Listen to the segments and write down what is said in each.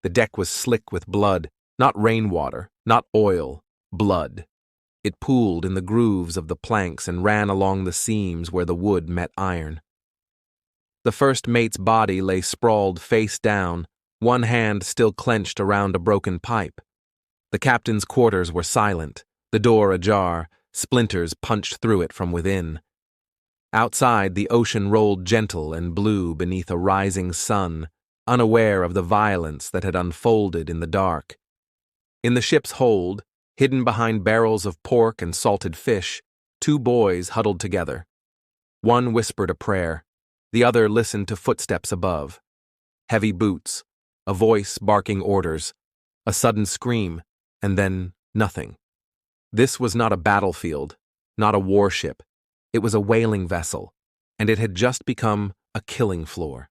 The deck was slick with blood, not rainwater, not oil, blood. It pooled in the grooves of the planks and ran along the seams where the wood met iron. The first mate's body lay sprawled face down, one hand still clenched around a broken pipe. The captain's quarters were silent, the door ajar, splinters punched through it from within. Outside, the ocean rolled gentle and blue beneath a rising sun, unaware of the violence that had unfolded in the dark. In the ship's hold, hidden behind barrels of pork and salted fish, two boys huddled together. One whispered a prayer. The other listened to footsteps above. Heavy boots, a voice barking orders, a sudden scream, and then nothing. This was not a battlefield, not a warship. It was a whaling vessel, and it had just become a killing floor.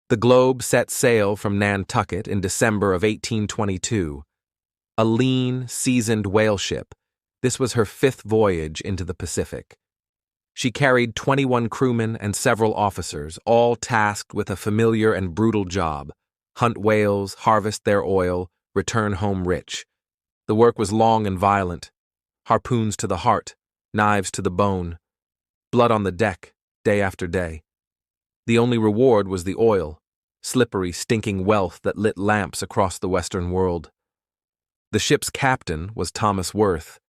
The Globe set sail from Nantucket in December of 1822. A lean, seasoned whale ship, this was her 5th voyage into the Pacific. She carried 21 crewmen and several officers, all tasked with a familiar and brutal job: hunt whales, harvest their oil, return home rich. The work was long and violent. Harpoons to the heart, knives to the bone. Blood on the deck, day after day. The only reward was the oil, slippery, stinking wealth that lit lamps across the Western world. The ship's captain was Thomas Worth.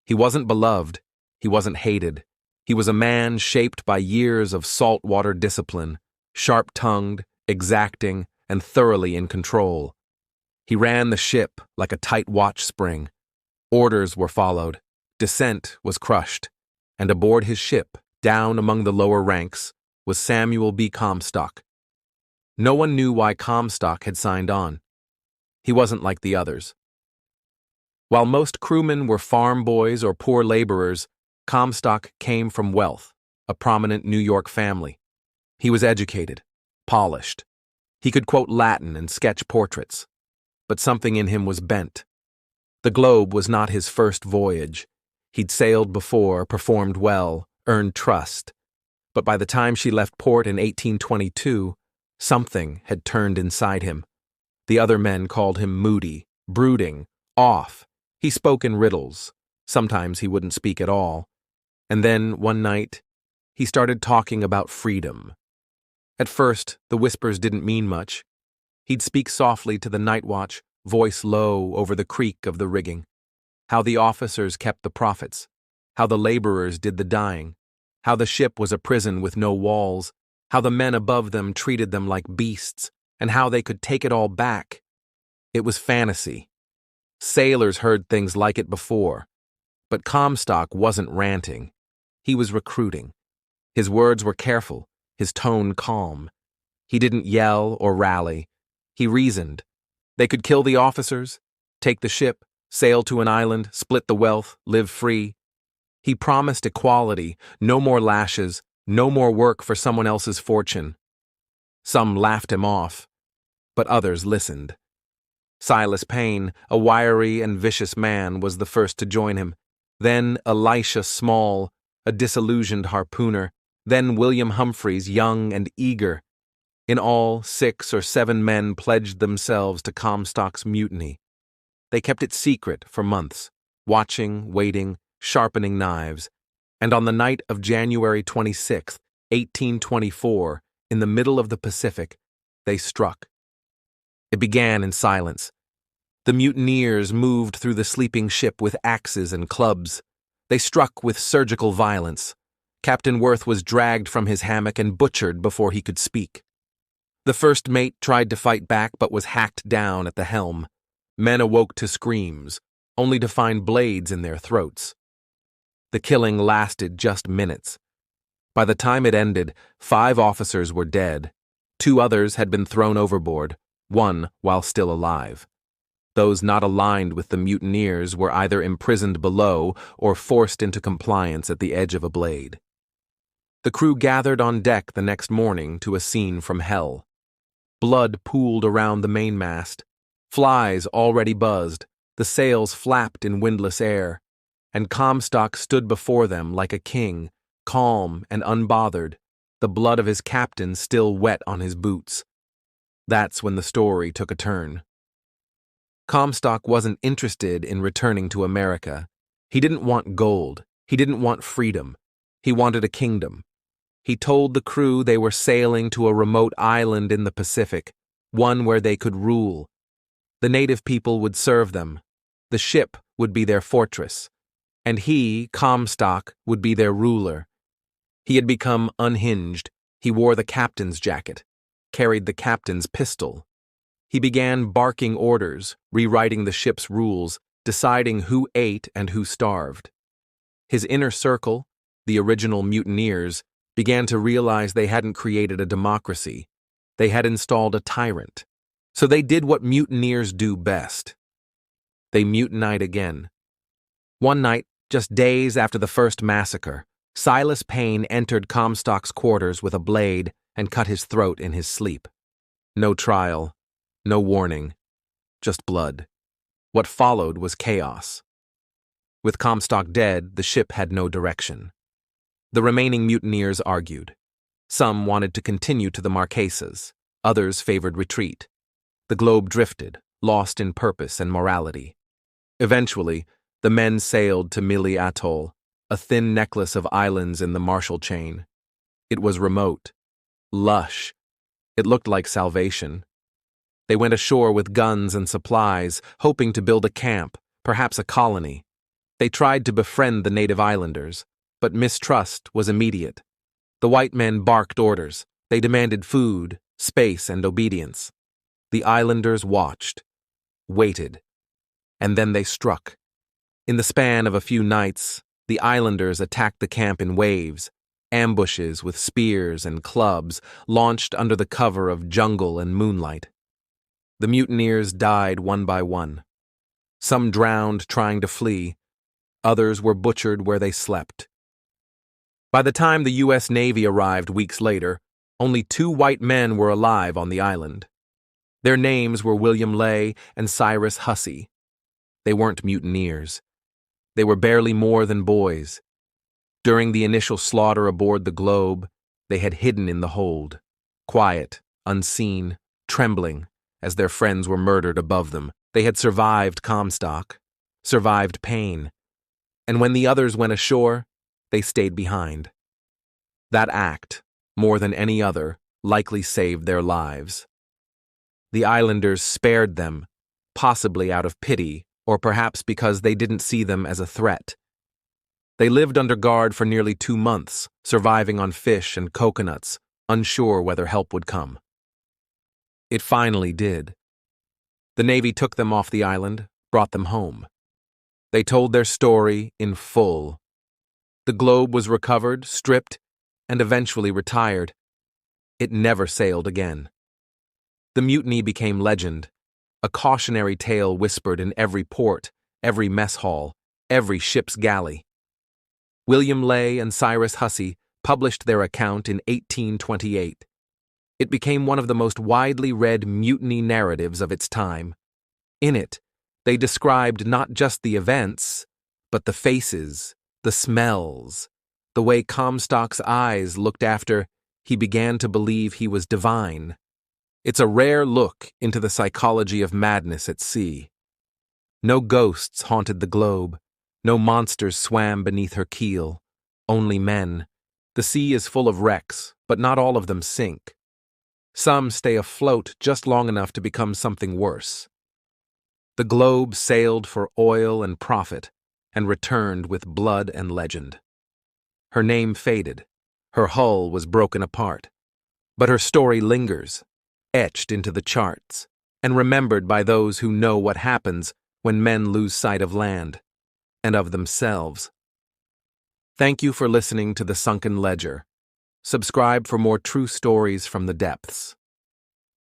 He wasn't beloved, he wasn't hated. He was a man shaped by years of saltwater discipline, sharp-tongued, exacting, and thoroughly in control. He ran the ship like a tight watch spring. Orders were followed, dissent was crushed, and aboard his ship, down among the lower ranks, was Samuel B. Comstock. No one knew why Comstock had signed on. He wasn't like the others. While most crewmen were farm boys or poor laborers, Comstock came from wealth, a prominent New York family. He was educated, polished. He could quote Latin and sketch portraits. But something in him was bent. The Globe was not his first voyage. He'd sailed before, performed well, earned trust. But by the time she left port in 1822, something had turned inside him. The other men called him moody, brooding, off. He spoke in riddles. Sometimes he wouldn't speak at all. And then, one night, he started talking about freedom. At first, the whispers didn't mean much. He'd speak softly to the night watch, voice low over the creak of the rigging. How the officers kept the profits. How the laborers did the dying. How the ship was a prison with no walls. How the men above them treated them like beasts. And how they could take it all back. It was fantasy. Sailors heard things like it before. But Comstock wasn't ranting. He was recruiting. His words were careful, his tone calm. He didn't yell or rally. He reasoned. They could kill the officers, take the ship, sail to an island, split the wealth, live free. He promised equality, no more lashes, no more work for someone else's fortune. Some laughed him off, but others listened. Silas Payne, a wiry and vicious man, was the first to join him. Then Elisha Small, a disillusioned harpooner. Then William Humphreys, young and eager. In all, 6 or 7 men pledged themselves to Comstock's mutiny. They kept it secret for months, watching, waiting, sharpening knives. And on the night of January 26, 1824, in the middle of the Pacific, they struck. It began in silence. The mutineers moved through the sleeping ship with axes and clubs. They struck with surgical violence. Captain Worth was dragged from his hammock and butchered before he could speak. The first mate tried to fight back but was hacked down at the helm. Men awoke to screams, only to find blades in their throats. The killing lasted just minutes. By the time it ended, 5 officers were dead. 2 others had been thrown overboard, one while still alive. Those not aligned with the mutineers were either imprisoned below or forced into compliance at the edge of a blade. The crew gathered on deck the next morning to a scene from hell. Blood pooled around the mainmast. Flies already buzzed. The sails flapped in windless air. And Comstock stood before them like a king, calm and unbothered, the blood of his captain still wet on his boots. That's when the story took a turn. Comstock wasn't interested in returning to America. He didn't want gold. He didn't want freedom. He wanted a kingdom. He told the crew they were sailing to a remote island in the Pacific, one where they could rule. The native people would serve them. The ship would be their fortress. And he, Comstock, would be their ruler. He had become unhinged. He wore the captain's jacket, carried the captain's pistol. He began barking orders, rewriting the ship's rules, deciding who ate and who starved. His inner circle, the original mutineers, began to realize they hadn't created a democracy. They had installed a tyrant. So they did what mutineers do best. They mutinied again. One night, just days after the first massacre, Silas Payne entered Comstock's quarters with a blade and cut his throat in his sleep. No trial, no warning, just blood. What followed was chaos. With Comstock dead, the ship had no direction. The remaining mutineers argued. Some wanted to continue to the Marquesas, others favored retreat. The Globe drifted, lost in purpose and morality. Eventually, the men sailed to Mili Atoll, a thin necklace of islands in the Marshall Chain. It was remote, lush. It looked like salvation. They went ashore with guns and supplies, hoping to build a camp, perhaps a colony. They tried to befriend the native islanders, but mistrust was immediate. The white men barked orders. They demanded food, space, and obedience. The islanders watched, waited, and then they struck. In the span of a few nights, the islanders attacked the camp in waves, ambushes with spears and clubs launched under the cover of jungle and moonlight. The mutineers died one by one. Some drowned trying to flee. Others were butchered where they slept. By the time the U.S. Navy arrived weeks later, only 2 white men were alive on the island. Their names were William Ley and Cyrus Hussey. They weren't mutineers. They were barely more than boys. During the initial slaughter aboard the Globe, they had hidden in the hold, quiet, unseen, trembling, as their friends were murdered above them. They had survived Comstock, survived Payne, and when the others went ashore, they stayed behind. That act, more than any other, likely saved their lives. The islanders spared them, possibly out of pity, or perhaps because they didn't see them as a threat. They lived under guard for nearly 2 months, surviving on fish and coconuts, unsure whether help would come. It finally did. The Navy took them off the island, brought them home. They told their story in full. The Globe was recovered, stripped, and eventually retired. It never sailed again. The mutiny became legend, a cautionary tale whispered in every port, every mess hall, every ship's galley. William Ley and Cyrus Hussey published their account in 1828. It became one of the most widely read mutiny narratives of its time. In it, they described not just the events, but the faces, the smells, the way Comstock's eyes looked after he began to believe he was divine. It's a rare look into the psychology of madness at sea. No ghosts haunted the Globe. No monsters swam beneath her keel. Only men. The sea is full of wrecks, but not all of them sink. Some stay afloat just long enough to become something worse. The Globe sailed for oil and profit, and returned with blood and legend. Her name faded. Her hull was broken apart. But her story lingers, etched into the charts, and remembered by those who know what happens when men lose sight of land, and of themselves. Thank you for listening to The Sunken Ledger. Subscribe for more true stories from the depths.